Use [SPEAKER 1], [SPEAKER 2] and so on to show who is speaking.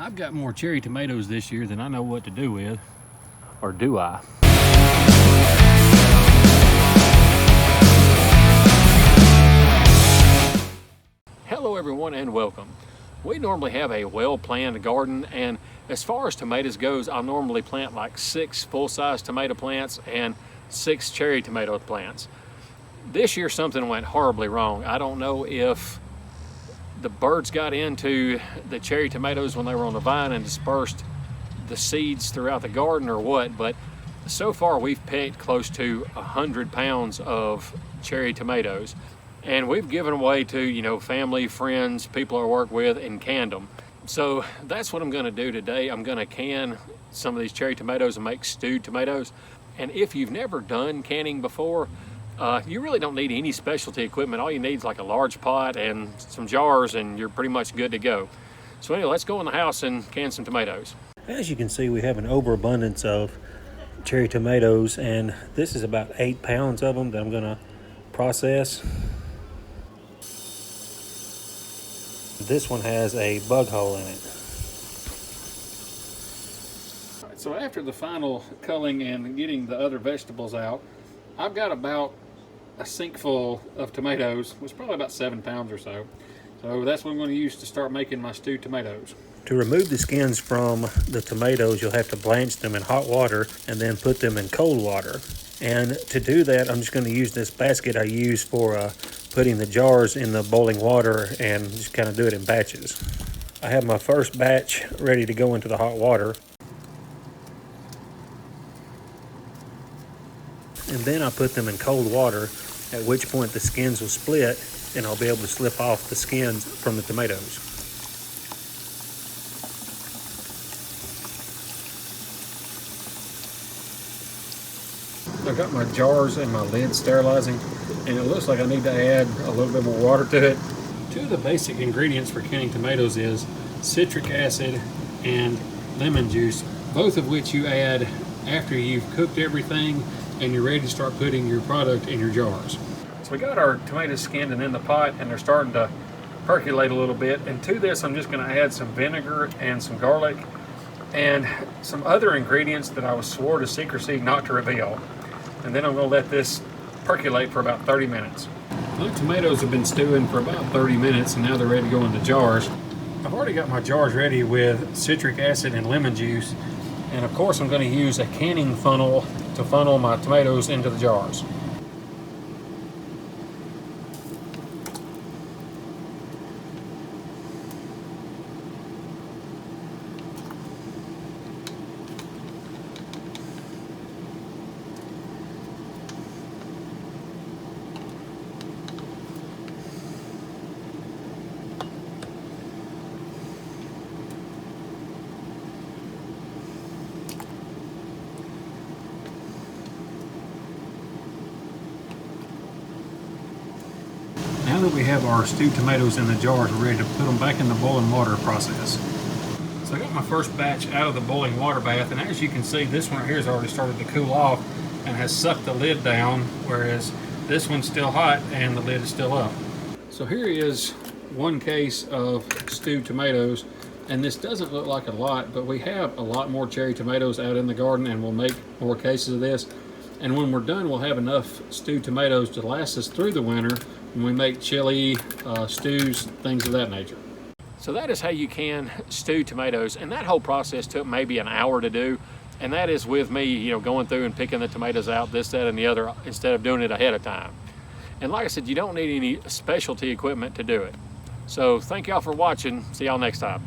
[SPEAKER 1] I've got more cherry tomatoes this year than I know what to do with. Or do I? Hello everyone and welcome. We normally have a well-planned garden, and as far as tomatoes goes, I'll normally plant like 6 full-size tomato plants and 6 cherry tomato plants. This year something went horribly wrong. I don't know if the birds got into the cherry tomatoes when they were on the vine and dispersed the seeds throughout the garden or what, but so far we've picked close to 100 pounds of cherry tomatoes, and we've given away to family, friends, people I work with, and canned them. So that's what I'm going to do today. I'm going to can some of these cherry tomatoes and make stewed tomatoes. And if you've never done canning before, you really don't need any specialty equipment. All you need is like a large pot and some jars, and you're pretty much good to go. So anyway, let's go in the house and can some tomatoes. As you can see, we have an overabundance of cherry tomatoes, and this is about 8 pounds of them that I'm gonna process. This one has a bug hole in it. So after the final culling and getting the other vegetables out, I've got about a sink full of tomatoes, which is probably about 7 pounds or so. So that's what I'm going to use to start making my stewed tomatoes. To remove the skins from the tomatoes, you'll have to blanch them in hot water and then put them in cold water. And to do that, I'm just going to use this basket I use for putting the jars in the boiling water, and just kind of do it in batches. I have my first batch ready to go into the hot water. And then I put them in cold water, at which point the skins will split and I'll be able to slip off the skins from the tomatoes. I've got my jars and my lid sterilizing, and it looks like I need to add a little bit more water to it. Two of the basic ingredients for canning tomatoes is citric acid and lemon juice, both of which you add after you've cooked everything and you're ready to start putting your product in your jars. So we got our tomatoes skinned and in the pot, and they're starting to percolate a little bit. And to this, I'm just going to add some vinegar and some garlic and some other ingredients that I was swore to secrecy not to reveal. And then I'm going to let this percolate for about 30 minutes. The tomatoes have been stewing for about 30 minutes, and now they're ready to go in the jars. I've already got my jars ready with citric acid and lemon juice. And of course, I'm going to use a canning funnel to funnel my tomatoes into the jars. Now that we have our stewed tomatoes in the jars, we're ready to put them back in the boiling water process. So I got my first batch out of the boiling water bath, and as you can see, this one right here has already started to cool off and has sucked the lid down, whereas this one's still hot and the lid is still up. So here is one case of stewed tomatoes, and this doesn't look like a lot, but we have a lot more cherry tomatoes out in the garden, and we'll make more cases of this. And when we're done, we'll have enough stewed tomatoes to last us through the winter when we make chili, stews, things of that nature. So that is how you can stewed tomatoes, and that whole process took maybe an hour to do, and that is with me, going through and picking the tomatoes out, this, that, and the other, instead of doing it ahead of time. And like I said, you don't need any specialty equipment to do it. So thank y'all for watching. See y'all next time.